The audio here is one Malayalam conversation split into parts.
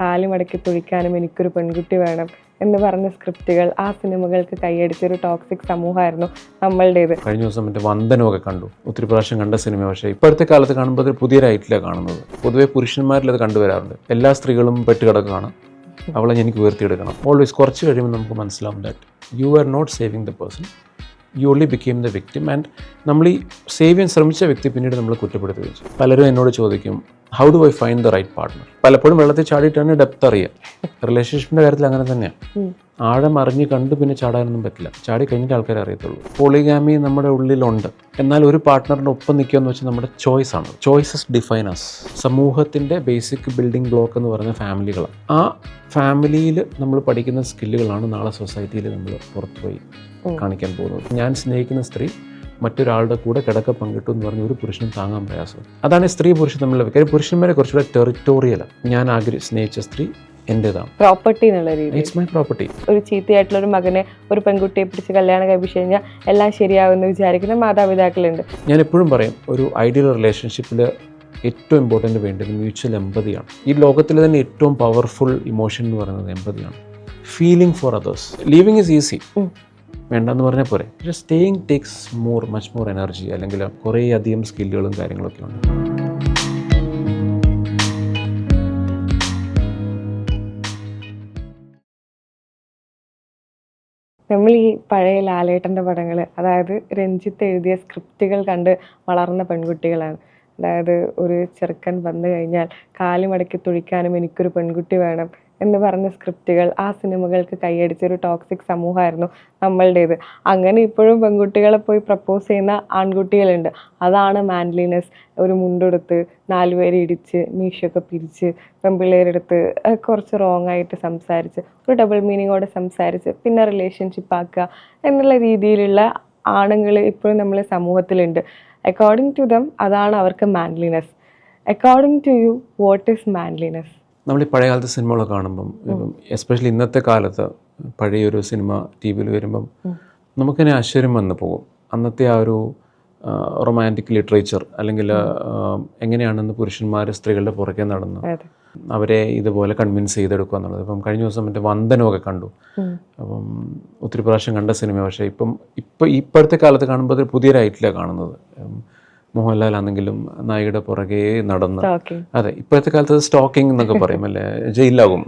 കാല് മടക്കി തുഴിക്കാനും എനിക്കൊരു പെൺകുട്ടി വേണം എന്ന് പറഞ്ഞ സ്ക്രിപ്റ്റുകൾ ആ സിനിമകൾക്ക് കൈയടിച്ചൊരു ടോക്സിക് സമൂഹമായിരുന്നു നമ്മളുടേത്. കഴിഞ്ഞ ദിവസം മറ്റേ വന്ദനമൊക്കെ കണ്ടു, ഒത്തിരി പ്രാവശ്യം കണ്ട സിനിമ. പക്ഷേ ഇപ്പോഴത്തെ കാലത്ത് കാണുമ്പോൾ അത് പുതിയൊരായിട്ടില്ല കാണുന്നത്. പൊതുവെ പുരുഷന്മാരിൽ അത് കണ്ടുവരാറുണ്ട്. എല്ലാ സ്ത്രീകളും പെട്ടുകിടക്കുകയാണ്, അവളെ എനിക്ക് ഉയർത്തിയെടുക്കണം. ഓൾവേസ് കുറച്ച് കഴിയുമ്പോൾ നമുക്ക് മനസ്സിലാവും that you are not saving the person, you only became the victim. And നമ്മൾ ഈ സേവ് ചെയ്യാൻ ശ്രമിച്ച വ്യക്തി പിന്നീട് നമ്മൾ കുറ്റപ്പെടുത്തുകയും ചെയ്യും. പലരും എന്നോട് ചോദിക്കും, how do I find the right partner? പലപ്പോഴും വെള്ളത്തിൽ ചാടിയിട്ടാണ് ഡെപ്ത് അറിയുക. റിലേഷൻഷിപ്പിൻ്റെ കാര്യത്തിൽ അങ്ങനെ തന്നെയാണ്. ആഴം അറിഞ്ഞ് കണ്ട് പിന്നെ ചാടാനൊന്നും പറ്റില്ല, ചാടി കഴിഞ്ഞിട്ട് ആൾക്കാരെ അറിയത്തുള്ളൂ. പോളിഗാമി നമ്മുടെ ഉള്ളിലുണ്ട്, എന്നാൽ ഒരു പാർട്ട്ണറിൻ്റെ ഒപ്പം നിൽക്കുക എന്ന് വെച്ചാൽ നമ്മുടെ ചോയ്സാണ്. Choices define us. സമൂഹത്തിൻ്റെ ബേസിക് ബിൽഡിംഗ് ബ്ലോക്ക് എന്ന് പറഞ്ഞ ഫാമിലികളാണ്. ആ ഫാമിലിയിൽ നമ്മൾ പഠിക്കുന്ന സ്കില്ലുകളാണ് നാളെ സൊസൈറ്റിയിൽ നമ്മൾ പുറത്തുപോയി കാണിക്കാൻ പോകുന്നത്. ഞാൻ സ്നേഹിക്കുന്ന സ്ത്രീ മറ്റൊരാളുടെ കൂടെ കിടക്ക പങ്കിട്ടു എന്ന് പറഞ്ഞ ഒരു പുരുഷനും താങ്ങാൻ പ്രയാസം. അതാണ് സ്ത്രീ പുരുഷൻ തമ്മിലുള്ള കാര്യം. പുരുഷന്മാരെ കുറച്ചുകൂടെ ടെറിറ്റോറിയലാണ്. ഞാൻ സ്നേഹിച്ച സ്ത്രീ എൻ്റെതാണ്, പ്രോപ്പർട്ടി എന്നുള്ള രീതി. It's my property. ഒരു ചീത്തയായിട്ടുള്ള ഒരു മകനെ ഒരു പെൺകുട്ടിയെ പിടിച്ച് കല്യാണം കഴിപ്പിച്ച് കഴിഞ്ഞാൽ എല്ലാം ശരിയാവുമെന്ന് വിചാരിക്കുന്ന മാതാപിതാക്കളുണ്ട്. ഞാൻ എപ്പോഴും പറയും, ഒരു ഐഡിയൽ റിലേഷൻഷിപ്പിൽ ഏറ്റവും ഇമ്പോർട്ടൻ്റ് വേണ്ടത് മ്യൂച്വൽ എമ്പതിയാണ്. ഈ ലോകത്തിൽ തന്നെ ഏറ്റവും പവർഫുൾ ഇമോഷൻ എന്ന് പറയുന്നത് എമ്പതിയാണ്. Feeling for others. Leaving is easy, വേണ്ടെന്ന് പറഞ്ഞാൽ പോരെ. പക്ഷേ staying takes much more energy, അല്ലെങ്കിൽ കുറേ അധികം സ്കില്ലുകളും കാര്യങ്ങളൊക്കെ ഉണ്ട്. നമ്മൾ ഈ പഴയ ലാലേട്ടൻ്റെ പടങ്ങൾ, അതായത് രഞ്ജിത്ത് എഴുതിയ സ്ക്രിപ്റ്റുകൾ കണ്ട് വളർന്ന പെൺകുട്ടികളാണ്. അതായത് ഒരു ചെറുക്കൻ വന്നു കഴിഞ്ഞാൽ കാല് മടക്കി തുഴിക്കാനും എനിക്കൊരു പെൺകുട്ടി വേണം എന്ന് പറഞ്ഞ സ്ക്രിപ്റ്റുകൾ ആ സിനിമകൾക്ക് കൈയടിച്ചൊരു ടോക്സിക് സമൂഹമായിരുന്നു നമ്മളുടേത്. അങ്ങനെ ഇപ്പോഴും പെൺകുട്ടികളെ പോയി പ്രപ്പോസ് ചെയ്യുന്ന ആൺകുട്ടികളുണ്ട്. അതാണ് മാൻലിനെസ്. ഒരു മുണ്ടെടുത്ത് 4 പേരെ ഇടിച്ച് മീശയൊക്കെ പിരിച്ച് പെൺപിള്ളേരെടുത്ത് കുറച്ച് റോങ് ആയിട്ട് സംസാരിച്ച് ഒരു ഡബിൾ മീനിങ്ങോടെ സംസാരിച്ച് പിന്നെ റിലേഷൻഷിപ്പ് ആക്കുക എന്നുള്ള രീതിയിലുള്ള ആണുങ്ങൾ ഇപ്പോഴും നമ്മളെ സമൂഹത്തിലുണ്ട്. അക്കോർഡിംഗ് ടു ദം അതാണ് അവർക്ക് manliness. According to you, what is manliness? നമ്മൾ ഈ പഴയ കാലത്തെ സിനിമകളൊക്കെ കാണുമ്പം, എസ്പെഷ്യലി ഇന്നത്തെ കാലത്ത് പഴയൊരു സിനിമ ടി വിയിൽ വരുമ്പം നമുക്കിനെ ആശ്ചര്യം വന്നു പോകും. അന്നത്തെ ആ ഒരു റൊമാൻറ്റിക് ലിറ്ററേച്ചർ, അല്ലെങ്കിൽ എങ്ങനെയാണെന്ന് പുരുഷന്മാർ സ്ത്രീകളുടെ പുറകെ നടന്ന് അവരെ ഇതുപോലെ കൺവിൻസ് ചെയ്തെടുക്കുക എന്നുള്ളത്. ഇപ്പം കഴിഞ്ഞ ദിവസം മറ്റേ വന്ദനമൊക്കെ കണ്ടു, അപ്പം ഒത്തിരി പ്രാവശ്യം കണ്ട സിനിമ. പക്ഷേ ഇപ്പോഴത്തെ കാലത്ത് കാണുമ്പോൾ അതൊരു പുതിയൊരായിട്ടില്ല കാണുന്നത്. മോഹൻലാൽ ആണെങ്കിലും നായികയുടെ പുറകെ നടന്ന്, അതെ, ഇപ്പോഴത്തെ കാലത്ത് സ്റ്റോക്കിംഗ് എന്നൊക്കെ പറയും, അല്ലേ, ജയിലാകും.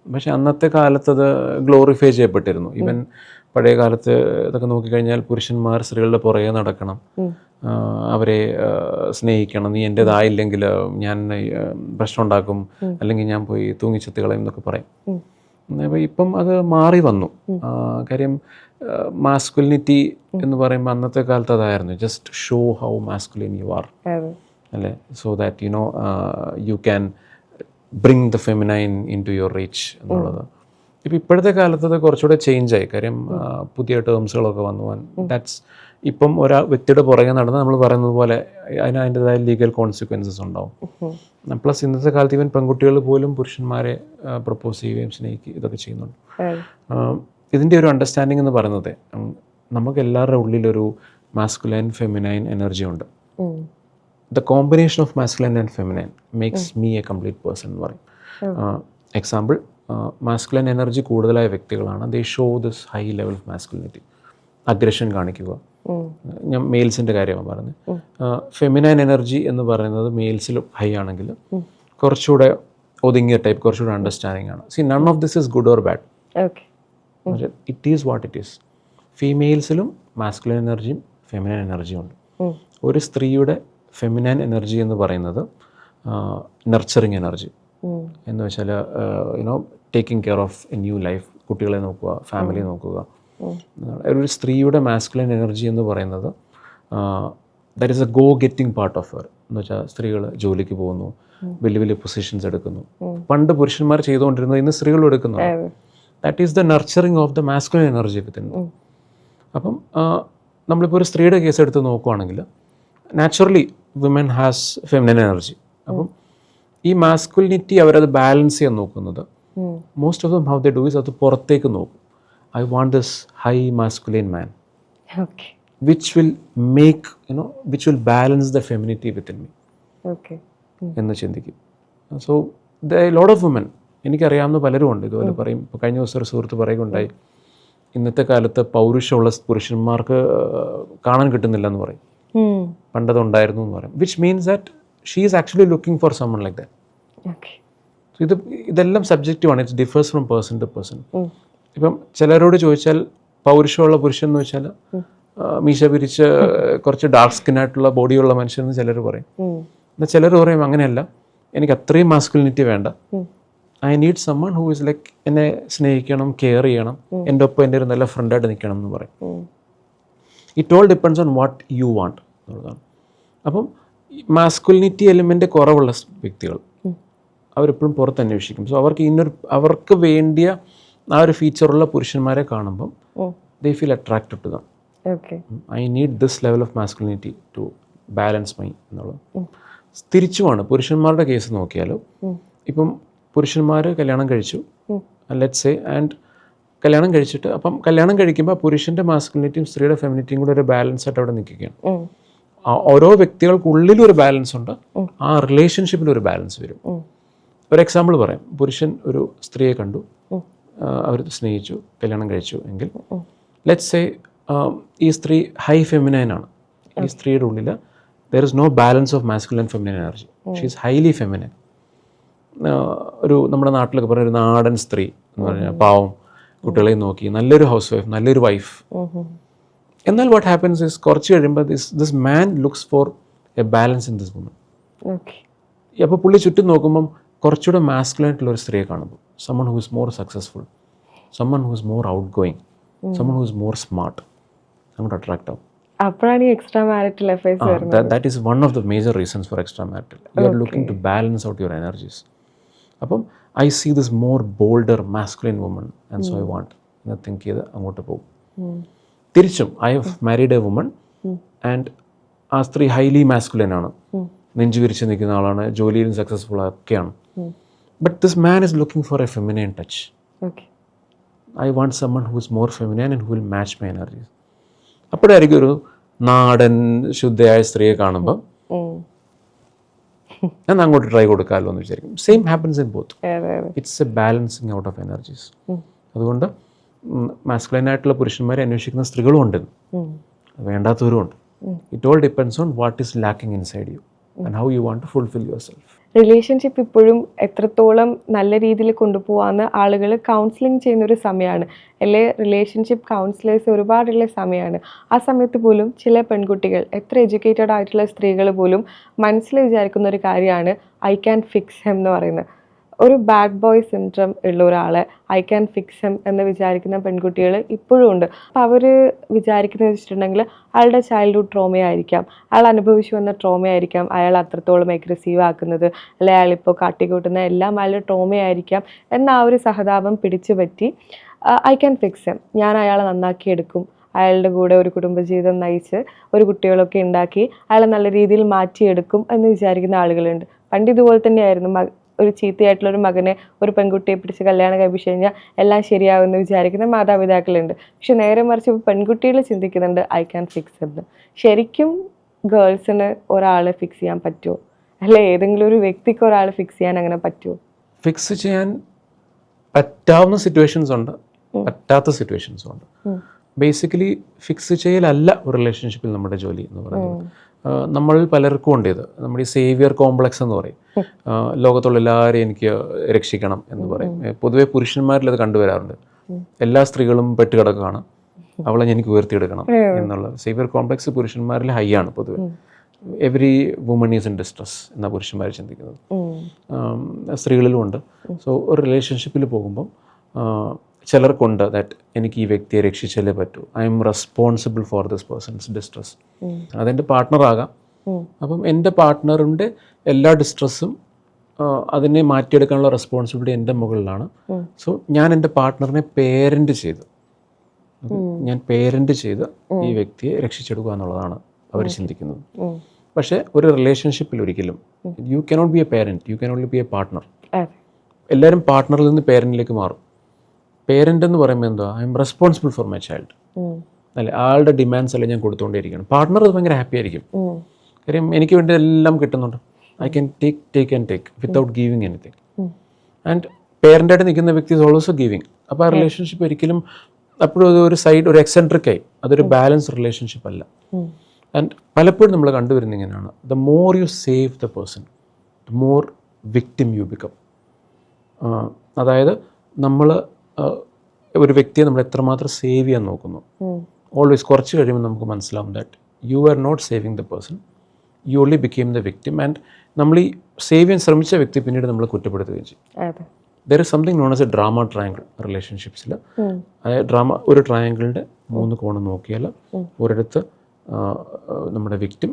പക്ഷെ അന്നത്തെ കാലത്ത് അത് ഗ്ലോറിഫൈ ചെയ്യപ്പെട്ടിരുന്നു. ഈവൻ പഴയ കാലത്ത് ഇതൊക്കെ നോക്കിക്കഴിഞ്ഞാൽ പുരുഷന്മാർ സ്ത്രീകളുടെ പുറകെ നടക്കണം, അവരെ സ്നേഹിക്കണം, നീ എൻ്റെതായില്ലെങ്കിൽ ഞാൻ പ്രശ്നം ഉണ്ടാക്കും, അല്ലെങ്കിൽ ഞാൻ പോയി തൂങ്ങിച്ചെത്തുകളയും എന്നൊക്കെ പറയും. അപ്പോൾ ഇപ്പം അത് മാറി വന്നു. കാര്യം മാസ്കുലിനിറ്റി എന്ന് പറയുമ്പോൾ അന്നത്തെ കാലത്ത് അതായിരുന്നു, just show how masculine you are, അല്ലേ, so that you know you can bring the feminine into your reach എന്നുള്ളത്. ഇപ്പം ഇപ്പോഴത്തെ കാലത്ത് അത് കുറച്ചുകൂടെ ചേഞ്ചായി. കാര്യം പുതിയ ടേംസുകളൊക്കെ വന്നു. ദാറ്റ്സ് ഇപ്പം വ്യക്തിയുടെ പുറകെ നടന്ന് നമ്മൾ പറയുന്നത് പോലെ അതിൻ്റെതായ ലീഗൽ കോൺസിക്വൻസസ് ഉണ്ടാവും. പ്ലസ് ഇന്നത്തെ കാലത്ത് ഈവൻ പെൺകുട്ടികൾ പോലും പുരുഷന്മാരെ പ്രപ്പോസ് ചെയ്യുകയും സ്നേഹിക്കുകയും ഇതൊക്കെ ചെയ്യുന്നുണ്ട്. ഇതിൻ്റെ ഒരു അണ്ടർസ്റ്റാൻഡിങ് എന്ന് പറയുന്നത്, നമുക്ക് എല്ലാവരുടെ ഉള്ളിലൊരു മാസ്കുലൈൻ ഫെമിനൈൻ എനർജി ഉണ്ട്. The combination of masculine and feminine makes me A complete person എന്ന് പറയും. എക്സാമ്പിൾ, മാസ്കുലൈൻ എനർജി കൂടുതലായ വ്യക്തികളാണ് ദേ show this high level of masculinity, aggression കാണിക്കുക. ഞാൻ മെയിൽസിൻ്റെ കാര്യമാണ് പറഞ്ഞത്. ഫെമിനൈൻ എനർജി എന്ന് പറയുന്നത് മെയിൽസിൽ ഹൈ ആണെങ്കിൽ കുറച്ചുകൂടെ ഒതുങ്ങിയ ടൈപ്പ്, കുറച്ചുകൂടെ അണ്ടർസ്റ്റാൻഡിങ് ആണ്. See, none of this is good or bad, it is what it is. ഫീമെയിൽസിലും മാസ്കുലൈൻ എനർജിയും ഫെമിനൈൻ എനർജിയും ഉണ്ട്. ഒരു സ്ത്രീയുടെ ഫെമിനൈൻ എനർജി എന്ന് പറയുന്നത് നർച്ചറിങ് എനർജി എന്ന് വെച്ചാൽ you know taking care of A new life, കുട്ടികളെ നോക്കുക, ഫാമിലി നോക്കുക. ഒരു സ്ത്രീയുടെ മാസ്കുലൈൻ എനർജി എന്ന് പറയുന്നത് that is A go getting part of her. എന്ന് വെച്ചാൽ സ്ത്രീകൾ ജോലിക്ക് പോകുന്നു, വലിയ വലിയ പൊസിഷൻസ് എടുക്കുന്നു. പണ്ട് പുരുഷന്മാർ ചെയ്തുകൊണ്ടിരുന്നത് ഇന്ന് സ്ത്രീകളും എടുക്കുന്നു. That is the nurturing of the masculine energy within. അപ്പം നമ്മളിപ്പോൾ ഒരു സ്ത്രീയുടെ കേസ് എടുത്ത് നോക്കുകയാണെങ്കിൽ naturally women has feminine energy. അപ്പം ഈ മാസ്കുലിനിറ്റി അവരത് ബാലൻസ് ചെയ്യാൻ നോക്കുന്നത്, most of them how they do is അത് പുറത്തേക്ക് നോക്കും. I want this high masculine man, which will make, which will balance the femininity within me. എന്ന് ചിന്തിക്കും. സോ ലോട്ട് ഓഫ് വുമൻ, എനിക്കറിയാവുന്ന പലരും ഉണ്ട് ഇതുപോലെ പറയും. ഇപ്പോൾ കഴിഞ്ഞ ദിവസം ഒരു സുഹൃത്ത് പറയുകയുണ്ടായി, ഇന്നത്തെ കാലത്ത് പൗരുഷമുള്ള പുരുഷന്മാർക്ക് കാണാൻ കിട്ടുന്നില്ല എന്ന് പറയും, പണ്ടത് ഉണ്ടായിരുന്നു എന്ന് പറയും. Which means that she is actually looking for someone like that. ഇതെല്ലാം സബ്ജക്റ്റീവാണ്. It's differs from person to person. ഇപ്പം ചിലരോട് ചോദിച്ചാൽ പൗരുഷമുള്ള പുരുഷൻ എന്ന് വെച്ചാൽ മീശ പിരിച്ച് കുറച്ച് ഡാർക്ക് സ്കിന്നായിട്ടുള്ള ബോഡിയുള്ള മനുഷ്യരെന്ന് ചിലർ പറയും. എന്നാൽ ചിലർ പറയും അങ്ങനെയല്ല, എനിക്ക് അത്രയും മാസ്കുലിനിറ്റി വേണ്ട, I need someone who is like എന്നെ സ്നേഹിക്കണം, കെയർ ചെയ്യണം, എൻ്റെ ഒപ്പം എൻ്റെ ഒരു നല്ല ഫ്രണ്ടായിട്ട് നിൽക്കണം എന്ന് പറയും. It all depends on what you want എന്നുള്ളതാണ്. അപ്പം മാസ്കുലിനിറ്റി എലിമെൻ്റ് കുറവുള്ള വ്യക്തികൾ അവരെപ്പോഴും പുറത്ത് അന്വേഷിക്കും. സോ അവർക്ക് വേണ്ടിയ ആ ഒരു ഫീച്ചറുള്ള പുരുഷന്മാരെ കാണുമ്പം they feel attracted to them. I need this level of masculinity to balance my എന്നുള്ളത്. തിരിച്ചുമാണ് പുരുഷന്മാരുടെ കേസ് നോക്കിയാലോ. ഇപ്പം പുരുഷന്മാർ കല്യാണം കഴിച്ചു, ലെറ്റ്സ് സേ, ആൻഡ് കല്യാണം കഴിച്ചിട്ട് അപ്പം കല്യാണം കഴിക്കുമ്പോൾ പുരുഷൻ്റെ മാസ്കുലിനിറ്റിയും സ്ത്രീയുടെ ഫെമിനിറ്റിയും കൂടെ ഒരു ബാലൻസ് ആയിട്ട് അവിടെ നിൽക്കുകയാണ്. ഓരോ വ്യക്തികൾക്കുള്ളിലും ഒരു ബാലൻസ് ഉണ്ട്, ആ റിലേഷൻഷിപ്പിൽ ഒരു ബാലൻസ് വരും. ഒരു എക്സാമ്പിൾ പറയാം. പുരുഷൻ ഒരു സ്ത്രീയെ കണ്ടു, അവർ സ്നേഹിച്ചു, കല്യാണം കഴിച്ചു എങ്കിൽ ലെറ്റ്സ് സേ ഈ സ്ത്രീ ഹൈ ഫെമിനൈൻ ആണ്. ഈ സ്ത്രീയുടെ ഉള്ളിൽ there is no balance of masculine and feminine energy. She is highly feminine. ഒരു നമ്മുടെ നാട്ടിലൊക്കെ പറഞ്ഞ ഒരു നാടൻ സ്ത്രീ എന്ന് പറഞ്ഞാൽ പാവം, കുട്ടികളെയും നോക്കി, നല്ലൊരു ഹൗസ് വൈഫ്, നല്ലൊരു വൈഫ്. എന്നാൽ വാട്ട് ഹാപ്പൻസ് ഇസ് കുറച്ച് കഴിയുമ്പോൾ this man looks four A balance in this woman. അപ്പോൾ പുള്ളി ചുറ്റും നോക്കുമ്പം കുറച്ചുകൂടെ മാസ്കുലൈനായിട്ടുള്ള ഒരു സ്ത്രീയെ കാണുമ്പോൾ someone who is more successful, someone who is more outgoing, someone who is more smart, അങ്ങോട്ട് അട്രാക്റ്റ് ആവും. അപ്പോഴാണ് ഈ എക്സ്ട്രാ മാരിറ്റൽ അഫയേഴ്സ് വരുന്നത്. That is one of the major reasons for extra marital. You are looking to balance out your energies. അപ്പം I see this more bolder masculine woman and so I want എന്ന് തിങ്ക് ചെയ്ത് അങ്ങോട്ട് പോകും. തിരിച്ചും I have married a woman and ആ സ്ത്രീ ഹൈലി മാസ്കുലിൻ ആണ്, നെഞ്ചു വിരിച്ച് നിൽക്കുന്ന ആളാണ്, ജോലിയിലും സക്സസ്ഫുൾ ഒക്കെയാണ്. But this man is looking for a feminine touch. I want someone who is more feminine and who will match my energies. അപ്പോഴായിരിക്കും ഒരു നാടൻ ശുദ്ധയായ സ്ത്രീയെ കാണുമ്പോൾ ഞാൻ അങ്ങോട്ട് ട്രൈ കൊടുക്കാമല്ലോ എന്ന് വിചാരിക്കും. Same happens in both. It's a balancing out of energies. അതുകൊണ്ട് മാസ്കുലൈനായിട്ടുള്ള പുരുഷന്മാരെ അന്വേഷിക്കുന്ന സ്ത്രീകളും ഉണ്ട്, വേണ്ടാത്തവരും ഉണ്ട്. It all depends on what is lacking inside you and how you want to fulfil yourself. Relationship ഇപ്പോഴും എത്രത്തോളം നല്ല രീതിയിൽ കൊണ്ടുപോകാമെന്ന് ആളുകൾ കൗൺസിലിംഗ് ചെയ്യുന്നൊരു സമയമാണ്, അല്ലെ റിലേഷൻഷിപ്പ് കൗൺസിലേഴ്സ് ഒരുപാടുള്ള സമയമാണ്. ആ സമയത്ത് പോലും ചില പെൺകുട്ടികൾ, എത്ര എഡ്യൂക്കേറ്റഡ് ആയിട്ടുള്ള സ്ത്രീകൾ പോലും മനസ്സിൽ വിചാരിക്കുന്ന ഒരു കാര്യമാണ് ഐ ക്യാൻ ഫിക്സ് ഹെം എന്ന് പറയുന്നത്. ഒരു ബാഡ് ബോയ് സിൻഡ്രം ഉള്ള ഒരാളെ ഐ ക്യാൻ ഫിക്സ് ഹെം എന്ന് വിചാരിക്കുന്ന പെൺകുട്ടികൾ ഇപ്പോഴും ഉണ്ട്. അപ്പോൾ അവർ വിചാരിക്കുന്നത് വെച്ചിട്ടുണ്ടെങ്കിൽ അയാളുടെ ചൈൽഡ്ഹുഡ് ട്രോമയായിരിക്കാം, അയാൾ അനുഭവിച്ചു വന്ന ട്രോമയായിരിക്കാം അയാൾ അത്രത്തോളം അഗ്രസീവ് ആക്കുന്നത്, അല്ലെ അയാളിപ്പോൾ കാട്ടിക്കൂട്ടുന്ന എല്ലാം അയാളുടെ ട്രോമയായിരിക്കാം എന്ന ആ ഒരു സഹതാപം പിടിച്ചു പറ്റി ഐ ക്യാൻ ഫിക്സ് ഹെം, ഞാൻ അയാളെ നന്നാക്കിയെടുക്കും, അയാളുടെ കൂടെ ഒരു കുടുംബജീവിതം നയിച്ച് ഒരു കുട്ടികളൊക്കെ ഉണ്ടാക്കി അയാളെ നല്ല രീതിയിൽ മാറ്റിയെടുക്കും എന്ന് വിചാരിക്കുന്ന ആളുകളുണ്ട്. പണ്ട് ഇതുപോലെ തന്നെയായിരുന്നു. ഒരു ചീത്തയായിട്ടുള്ളൊരു മകനെ ഒരു പെൺകുട്ടിയെ പിടിച്ച് കല്യാണം കഴിപ്പിച്ച് കഴിഞ്ഞാൽ എല്ലാം ശരിയാവുമെന്ന് വിചാരിക്കുന്ന മാതാപിതാക്കളുണ്ട്. പക്ഷെ നേരെ മറിച്ച് ഇപ്പോൾ പെൺകുട്ടികൾ ചിന്തിക്കുന്നുണ്ട് ഐ ക്യാൻ ഫിക്സ് എന്ന്. ശരിക്കും ഗേൾസിന് ഒരാളെ ഫിക്സ് ചെയ്യാൻ പറ്റുമോ, അല്ലെ ഏതെങ്കിലും ഒരു വ്യക്തിക്ക് ഒരാളെ ഫിക്സ് ചെയ്യാൻ അങ്ങനെ പറ്റുമോ? ഫിക്സ് ചെയ്യാൻ പറ്റാവുന്ന സിറ്റുവേഷൻസ് ഉണ്ട്, പറ്റാത്ത സിറ്റുവേഷൻസും ഉണ്ട്. ബേസിക്കലി ഫിക്സ് ചെയ്യലല്ല ഒരു റിലേഷൻഷിപ്പിൽ നമ്മുടെ ജോലി എന്ന് പറയുന്നത്. നമ്മൾ പലർക്കും ഉണ്ട് ഇത്. നമ്മുടെ ഈ സേവിയർ കോംപ്ലക്സ് എന്ന് പറയും. ലോകത്തുള്ള എല്ലാവരെയും എനിക്ക് രക്ഷിക്കണം എന്ന് പറയും. പൊതുവെ പുരുഷന്മാരിൽ അത് കണ്ടുവരാറുണ്ട്. എല്ലാ സ്ത്രീകളും പെട്ടുകിടക്കുകയാണ്, അവളെ എനിക്ക് ഉയർത്തിയെടുക്കണം എന്നുള്ള സേവിയർ കോംപ്ലക്സ് പുരുഷന്മാരിൽ ഹൈ ആണ് പൊതുവെ. Every woman is in distress എന്നാണ് പുരുഷന്മാർ ചിന്തിക്കുന്നത്. സ്ത്രീകളിലും ഉണ്ട്. സോ ഒരു റിലേഷൻഷിപ്പിൽ പോകുമ്പം ചിലർക്കുണ്ട് ദാറ്റ് എനിക്ക് ഈ വ്യക്തിയെ രക്ഷിച്ചാലേ പറ്റൂ, I M responsible for this persons distress. അതെൻ്റെ പാർട്ട്ണറാകാം. അപ്പം എൻ്റെ പാർട്ട്ണറിൻ്റെ എല്ലാ ഡിസ്ട്രസ്സും അതിനെ മാറ്റിയെടുക്കാനുള്ള റെസ്പോൺസിബിലിറ്റി എൻ്റെ മുകളിലാണ്. സോ ഞാൻ എൻ്റെ പാർട്ട്ണറിനെ പേരൻ്റ് ചെയ്ത് ഈ വ്യക്തിയെ രക്ഷിച്ചെടുക്കുക എന്നുള്ളതാണ് അവർ ചിന്തിക്കുന്നത്. പക്ഷേ ഒരു റിലേഷൻഷിപ്പിൽ ഒരിക്കലും you cannot be A parent, you cannot only B A partner. എല്ലാവരും പാർട്ട്ണറിൽ നിന്ന് പേരൻറ്റിലേക്ക് മാറും. പേരൻ്റ് എന്ന് പറയുമ്പോൾ എന്താ, I M responsible for my child, അല്ലെ ആളുടെ ഡിമാൻഡ്സ് എല്ലാം ഞാൻ കൊടുത്തുകൊണ്ടേയിരിക്കണം. പാർട്ട്ണർ അത് ഭയങ്കര ഹാപ്പി ആയിരിക്കും. കാര്യം എനിക്ക് വേണ്ടി എല്ലാം കിട്ടുന്നുണ്ട്, I can take without giving anything. And പേരൻ്റായിട്ട് നിൽക്കുന്ന വ്യക്തി ഇസ് ഓൾസോ ഗിവിങ്. അപ്പോൾ ആ റിലേഷൻഷിപ്പ് ഒരിക്കലും അപ്പോഴും ഒരു സൈഡ് ഒരു എക്സെൻട്രിക്കായി, അതൊരു ബാലൻസ് റിലേഷൻഷിപ്പ് അല്ല. ആൻഡ് പലപ്പോഴും നമ്മൾ കണ്ടുവരുന്ന ഇങ്ങനെയാണ്, the more you save the person the more victim you become. അതായത് നമ്മൾ ഒരു വ്യക്തിയെ നമ്മൾ എത്രമാത്രം സേവ് ചെയ്യാൻ നോക്കുന്നു, ഓൾവേസ് കുറച്ച് കഴിയുമ്പോൾ നമുക്ക് മനസ്സിലാവും that you are not saving the person, you only became the victim. And നമ്മൾ ഈ സേവ് ചെയ്യാൻ ശ്രമിച്ച വ്യക്തി പിന്നീട് നമ്മൾ കുറ്റപ്പെടുത്തുകയും ചെയ്യും. There is something known as a drama triangle റിലേഷൻഷിപ്സിൽ. അതായത് ഒരു ട്രയാങ്കിളിൻ്റെ 3 കോണം നോക്കിയാൽ ഒരിടത്ത് നമ്മുടെ വിക്ടിം,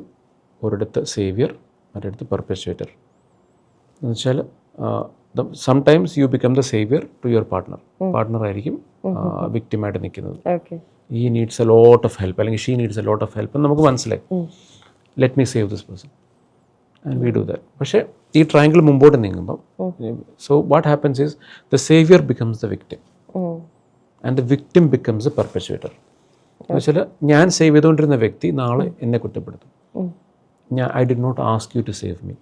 ഒരിടത്ത് സേവിയർ, മറ്റൊരിടത്ത് പെർപെച്വേറ്റർ. എന്ന് വെച്ചാൽ sometimes you become the saviour to your partner ആയിരിക്കും വിക്ടിമായിട്ട് നിൽക്കുന്നത്. He needs a lot of help അല്ലെങ്കിൽ she needs a lot of help എന്ന് നമുക്ക് മനസ്സിലായി. Let me save this person and we do that. പക്ഷേ ഈ ട്രയാങ്കിൾ മുമ്പോട്ട് നീങ്ങുമ്പം so what happens is the saviour becomes the victim and the victim becomes a perpetrator. എന്ന് വെച്ചാൽ ഞാൻ സേവ് ചെയ്തുകൊണ്ടിരുന്ന വ്യക്തി നാളെ എന്നെ കുറ്റപ്പെടുത്തും. I did not ask you to save me.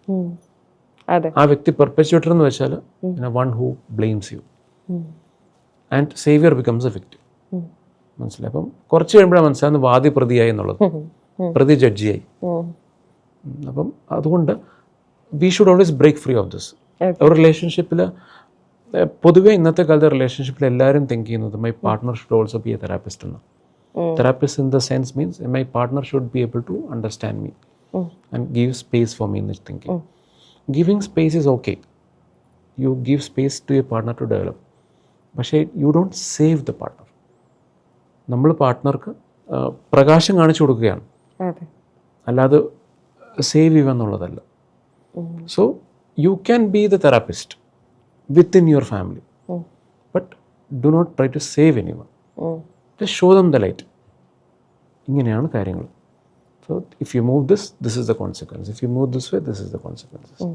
ആ വ്യക്തി പെർപെച്വേറ്റർ എന്ന് വെച്ചാൽ one who blames you and saviour becomes a victim. മനസ്സിലായി? അപ്പം കുറച്ച് കഴിയുമ്പോഴാണ് മനസ്സിലാകുന്നത് വാദി പ്രതിയായി എന്നുള്ളത്, പ്രതി ജഡ്ജിയായി. അപ്പം അതുകൊണ്ട് we should always break free of this. ഒരു റിലേഷൻഷിപ്പിൽ പൊതുവേ ഇന്നത്തെ കാലത്തെ റിലേഷൻഷിപ്പിൽ എല്ലാവരും തിങ്ക് ചെയ്യുന്നത് my partner should also be a therapist എന്ന്. Therapist in the sense means my partner should be able to understand me and give space for me എന്ന് thinking. Giving space is okay, you give space to your partner to develop. പക്ഷേ you don't save the partner. നമ്മൾ പാർട്ട്ണർക്ക് പ്രകാശം കാണിച്ചു കൊടുക്കുകയാണ്, അല്ലാതെ സേവ് ചെയ്യുക എന്നുള്ളതല്ല. So you can be the therapist within your family, but do not try to save anyone. Just show them the light. ഇങ്ങനെയാണ് കാര്യങ്ങൾ. So if you move this is the consequence. If you move this way, this is the consequences.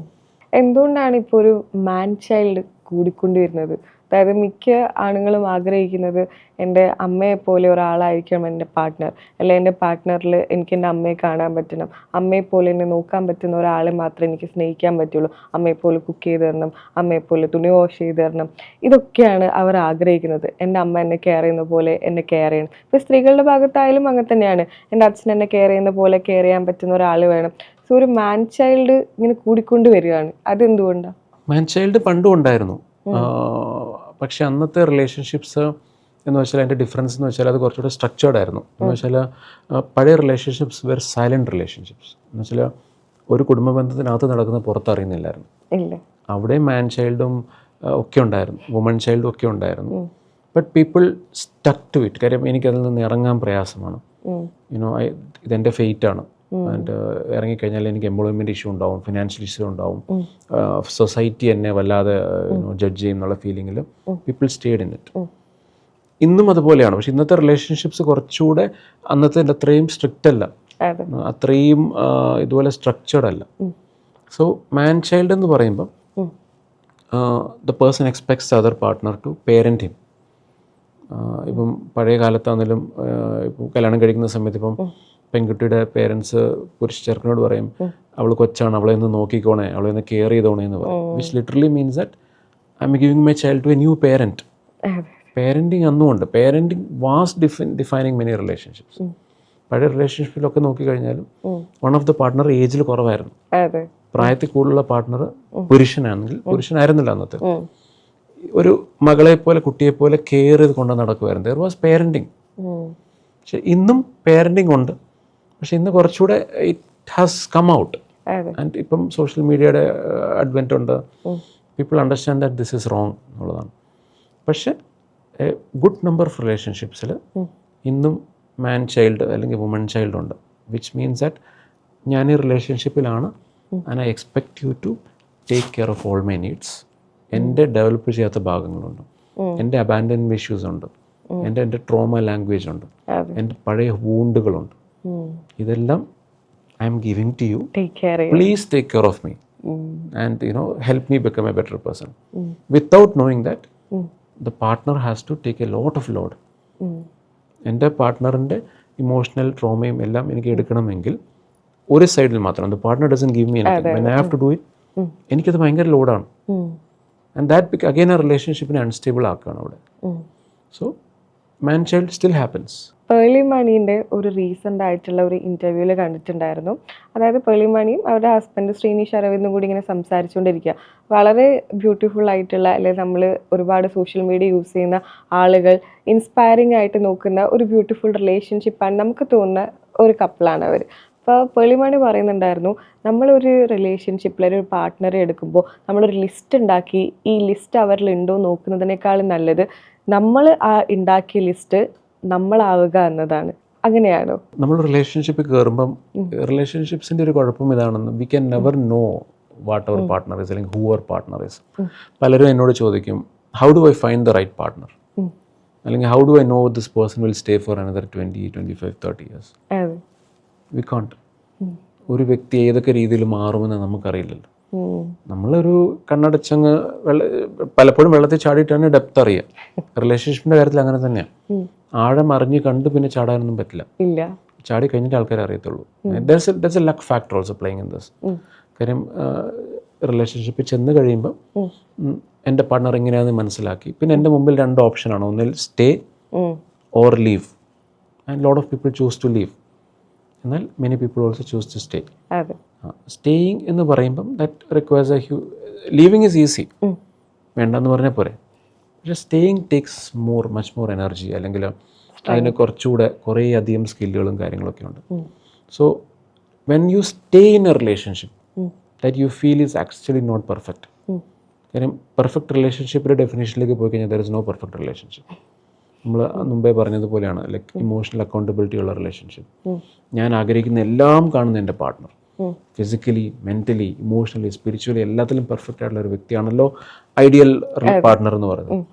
എന്തുകൊണ്ടാണ് ഇപ്പോൾ ഒരു മാൻ ചൈൽഡ് കൂടിക്കൊണ്ടുവരുന്നത്? അതായത് മിക്ക ആണുങ്ങളും ആഗ്രഹിക്കുന്നത് എൻ്റെ അമ്മയെപ്പോലെ ഒരാളായിരിക്കണം എൻ്റെ പാർട്ട്ണർ, അല്ലെങ്കിൽ എൻ്റെ പാർട്ട്ണറിൽ എനിക്ക് എൻ്റെ അമ്മയെ കാണാൻ പറ്റണം, അമ്മയെപ്പോലെ എന്നെ നോക്കാൻ പറ്റുന്ന ഒരാളെ മാത്രമേ എനിക്ക് സ്നേഹിക്കാൻ പറ്റുള്ളൂ, അമ്മയെപ്പോലെ കുക്ക് ചെയ്ത് തരണം, അമ്മയെപ്പോലെ തുണി വാഷ് ചെയ്ത് തരണം. ഇതൊക്കെയാണ് അവർ ആഗ്രഹിക്കുന്നത്. എൻ്റെ അമ്മ എന്നെ കെയർ ചെയ്യുന്ന പോലെ എന്നെ കെയർ ചെയ്യണം. ഇപ്പോൾ സ്ത്രീകളുടെ ഭാഗത്തായാലും അങ്ങനെ തന്നെയാണ്. എൻ്റെ അച്ഛൻ എന്നെ കെയർ ചെയ്യുന്ന പോലെ കെയർ ചെയ്യാൻ പറ്റുന്ന ഒരാൾ വേണം. സോ ഒരു മാൻ ചൈൽഡ് ഇങ്ങനെ കൂടിക്കൊണ്ട് വരികയാണ്. അതെന്തുകൊണ്ടാണ്? മാൻ ചൈൽഡ് പണ്ടും ഉണ്ടായിരുന്നു. പക്ഷെ അന്നത്തെ റിലേഷൻഷിപ്സ് എന്ന് വെച്ചാൽ അതിൻ്റെ ഡിഫറൻസ് എന്ന് വെച്ചാൽ അത് കുറച്ചുകൂടെ സ്ട്രക്ചേർഡ് ആയിരുന്നു. എന്ന് വെച്ചാൽ പഴയ റിലേഷൻഷിപ്സ് വെർ സൈലൻറ്റ് റിലേഷൻഷിപ്സ്. എന്ന് വെച്ചാൽ ഒരു കുടുംബ ബന്ധത്തിനകത്ത് നടക്കുന്ന പുറത്തറിയുന്നില്ലായിരുന്നു. അവിടെ മാൻ ചൈൽഡും ഒക്കെ ഉണ്ടായിരുന്നു, വുമൺ ചൈൽഡും ഒക്കെ ഉണ്ടായിരുന്നു. But people stuck to it. കാര്യം എനിക്കതിൽ നിന്ന് ഇറങ്ങാൻ പ്രയാസമാണ്. യുനോ ഇതെൻ്റെ ഫെയ്റ്റാണ്. ആൻഡ് ഇറങ്ങിക്കഴിഞ്ഞാൽ എനിക്ക് എംപ്ലോയ്മെൻറ്റ് ഇഷ്യൂ ഉണ്ടാവും, ഫിനാൻഷ്യൽ ഇഷ്യൂ ഉണ്ടാവും, സൊസൈറ്റി എന്നെ വല്ലാതെ ജഡ്ജ് ചെയ്യും എന്നുള്ള ഫീലിങ്ങിൽ പീപ്പിൾ സ്റ്റേഡ് ഇൻ ഇറ്റ്. ഇന്നും അതുപോലെയാണ്. പക്ഷെ ഇന്നത്തെ റിലേഷൻഷിപ്സ് കുറച്ചുകൂടെ അന്നത്തെ അത്രയും സ്ട്രിക്റ്റ് അല്ല, അത്രയും ഇതുപോലെ സ്ട്രക്ചേർഡ് അല്ല. സോ മാൻ ചൈൽഡ് എന്ന് പറയുമ്പം the person expects other partner to parent him. ഇപ്പം പഴയ കാലത്താണെങ്കിലും ഇപ്പം കല്യാണം കഴിക്കുന്ന സമയത്ത് ഇപ്പം പെൺകുട്ടിയുടെ പേരൻസ് പുരുഷ ചെറുക്കനോട് പറയും അവൾ കൊച്ചാണ്, അവളെ ഒന്ന് നോക്കിക്കോണേ, അവളെ ഒന്ന് കെയർ ചെയ്തോണേ എന്ന് പറയും. Which literally means that I am giving my child to a new parent. Parenting അന്നുമുണ്ട്. Parenting was defining many relationships. പഴയ റിലേഷൻഷിപ്പിലൊക്കെ നോക്കിക്കഴിഞ്ഞാലും വൺ ഓഫ് ദ പാർട്ട്ണർ ഏജിൽ കുറവായിരുന്നു. പ്രായത്തിൽ കൂടുതലുള്ള പാർട്ട്ണർ പുരുഷനാണെങ്കിൽ, പുരുഷനായിരുന്നില്ല അന്നത്തെ, ഒരു മകളെ പോലെ കുട്ടിയെപ്പോലെ കെയർ ചെയ്ത് കൊണ്ട് നടക്കുമായിരുന്നു. There was parenting. പക്ഷെ ഇന്നും പേരൻറ്റിങ് ഉണ്ട്, പക്ഷെ ഇന്ന് കുറച്ചുകൂടെ it has come out. And ഇപ്പം സോഷ്യൽ മീഡിയയുടെ അഡ്വെൻറ്റ് ഉണ്ട്. People understand that this is wrong എന്നുള്ളതാണ്. പക്ഷെ എ ഗുഡ് നമ്പർ ഓഫ് റിലേഷൻഷിപ്സിൽ ഇന്നും മാൻ ചൈൽഡ് അല്ലെങ്കിൽ വുമൺ ചൈൽഡ് ഉണ്ട്. വിച്ച് മീൻസ് ദാറ്റ് ഞാൻ ഈ റിലേഷൻഷിപ്പിലാണ് and I expect you to take care of all my needs. എൻ്റെ ഡെവലപ്പ് ചെയ്യാത്ത ഭാഗങ്ങളുണ്ട്, എൻ്റെ അബാൻഡൻമെൻറ്റ് ഇഷ്യൂസ് ഉണ്ട്, എൻ്റെ ട്രോമ ലാംഗ്വേജ് ഉണ്ട്, എൻ്റെ പഴയ വൂണ്ടുകളുണ്ട്. ഇതെല്ലാം I am giving to you. Please take care of me and help me become a better person. Without knowing that the partner has to take a lot of load. എൻ്റെ പാർട്ട്ണറിൻ്റെ ഇമോഷണൽ ട്രോമയും എല്ലാം എനിക്ക് എടുക്കണമെങ്കിൽ ഒരു സൈഡിൽ മാത്രം. The partner doesn't give me anything. When I have to do it എനിക്കത് ഭയങ്കര ലോഡാണ്. ആൻഡ് ദാറ്റ് അഗെയിൻ ആ റിലേഷൻഷിപ്പിനെ അൺസ്റ്റേബിൾ ആക്കുകയാണ് അവിടെ. So man child still happens. പേർലി മണീൻ്റെ ഒരു റീസെൻ്റ് ആയിട്ടുള്ള ഒരു ഇൻ്റർവ്യൂവിൽ കണ്ടിട്ടുണ്ടായിരുന്നു. അതായത് പേർലി മണിയും അവരുടെ ഹസ്ബൻഡ് ശ്രീനിഷ് അരവിന്ദും കൂടി ഇങ്ങനെ സംസാരിച്ചുകൊണ്ടിരിക്കുക. വളരെ ബ്യൂട്ടിഫുൾ ആയിട്ടുള്ള, അല്ലെങ്കിൽ നമ്മൾ ഒരുപാട് സോഷ്യൽ മീഡിയ യൂസ് ചെയ്യുന്ന ആളുകൾ ഇൻസ്പയറിംഗ് ആയിട്ട് നോക്കുന്ന ഒരു ബ്യൂട്ടിഫുൾ റിലേഷൻഷിപ്പാണ് നമുക്ക് തോന്നുന്ന ഒരു കപ്പിളാണ് അവർ. അപ്പോൾ പേർലി മണി പറയുന്നുണ്ടായിരുന്നു, നമ്മളൊരു റിലേഷൻഷിപ്പിൽ ഒരു പാർട്ട്ണറെ എടുക്കുമ്പോൾ നമ്മളൊരു ലിസ്റ്റ് ഉണ്ടാക്കി ഈ ലിസ്റ്റ് അവരിലുണ്ടോ നോക്കുന്നതിനേക്കാളും നല്ലത് നമ്മൾ ആ ഉണ്ടാക്കിയ ലിസ്റ്റ് നമ്മളാവുക എന്നതാണ്. അങ്ങനെയാണോ? നമ്മൾ റിലേഷൻഷിപ്പിൽ കയറുമ്പം റിലേഷൻഷിപ്സിൻ്റെ ഒരു കുഴപ്പം ഇതാണെന്ന്, we can never know what our partner is അല്ലെങ്കിൽ ഹൂ അവർ പാർട്ട്ണർ ഇസ്. പലരും എന്നോട് ചോദിക്കും, how do I find the right partner, അല്ലെങ്കിൽ how do I know this person will stay for another 20, 25, 30 years. We can't. ഒരു വ്യക്തി ഏതൊക്കെ രീതിയിൽ മാറുമെന്ന് നമുക്കറിയില്ലല്ലോ. നമ്മളൊരു കണ്ണടച്ചങ്ങ് പലപ്പോഴും വെള്ളത്തിൽ ചാടിയിട്ടാണ് ഡെപ്ത് അറിയുക. റിലേഷൻഷിപ്പിന്റെ കാര്യത്തിൽ അങ്ങനെ തന്നെയാണ്. ആഴം അറിഞ്ഞ് കണ്ട് പിന്നെ ചാടാനൊന്നും പറ്റില്ല. ചാടി കഴിഞ്ഞിട്ട് ആൾക്കാരെ അറിയത്തുള്ളൂ. That's A luck factor also playing in this. കാര്യം റിലേഷൻഷിപ്പിൽ ചെന്ന് കഴിയുമ്പോൾ എൻ്റെ പാർട്ട്ണർ എങ്ങനെയാണെന്ന് മനസ്സിലാക്കി. പിന്നെ എൻ്റെ മുമ്പിൽ 2 ഓപ്ഷനാണ്, ഒന്നിൽ stay or leave. And lot of people choose to leave, എന്നാൽ many people also choose to stay. Staying എന്ന് പറയുമ്പം that requires leaving is easy, വേണ്ടെന്ന് പറഞ്ഞാൽ പോരെ. പക്ഷേ staying takes much more energy, അല്ലെങ്കിൽ അതിന് കുറച്ചുകൂടെ കുറേ അധികം സ്കില്ലുകളും കാര്യങ്ങളൊക്കെ ഉണ്ട്. So when you stay in a relationship that you feel is actually not perfect. കാര്യം പെർഫെക്റ്റ് റിലേഷൻഷിപ്പിൻ്റെ ഡെഫിനേഷനിലേക്ക് പോയി കഴിഞ്ഞാൽ there is no perfect relationship. നമ്മൾ മുമ്പേ പറഞ്ഞതുപോലെയാണ്, ലൈക്ക് ഇമോഷണൽ അക്കൗണ്ടബിലിറ്റി ഉള്ള റിലേഷൻഷിപ്പ്. ഞാൻ ആഗ്രഹിക്കുന്ന എല്ലാം കാണുന്ന എൻ്റെ partner physically, mentally, emotionally, spiritually എല്ലാത്തിലും പെർഫെക്റ്റ് ആയിട്ടുള്ള ഒരു വ്യക്തിയാണല്ലോ ഐഡിയൽ പാർട്ട്ണർ എന്ന് പറയുന്നത്.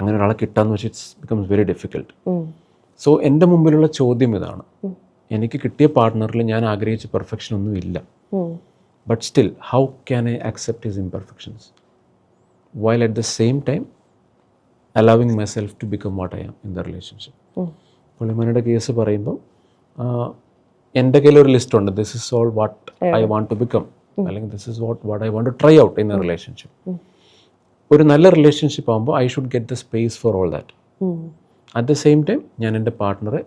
അങ്ങനെ ഒരാളെ കിട്ടാന്ന് വെച്ചാൽ it's becomes very difficult. So എൻ്റെ മുമ്പിലുള്ള ചോദ്യം ഇതാണ്, എനിക്ക് കിട്ടിയ പാർട്ട്ണറിൽ ഞാൻ ആഗ്രഹിച്ച പെർഫെക്ഷൻ ഒന്നും ഇല്ല. But still how can I accept his imperfections while at the same time allowing myself to become what I am in the relationship. പുള്ളിമാരുടെ കേസ് പറയുമ്പോൾ എൻ്റെ കയ്യിൽ ഒരു ലിസ്റ്റ് ഉണ്ട്, this is all what I want to become, അല്ലെങ്കിൽ this is what I want to try out in a relationship. ഒരു നല്ല റിലേഷൻഷിപ്പ് ആകുമ്പോൾ I should get the space for all that. At the same time ഞാൻ എൻ്റെ പാർട്ട്ണറെ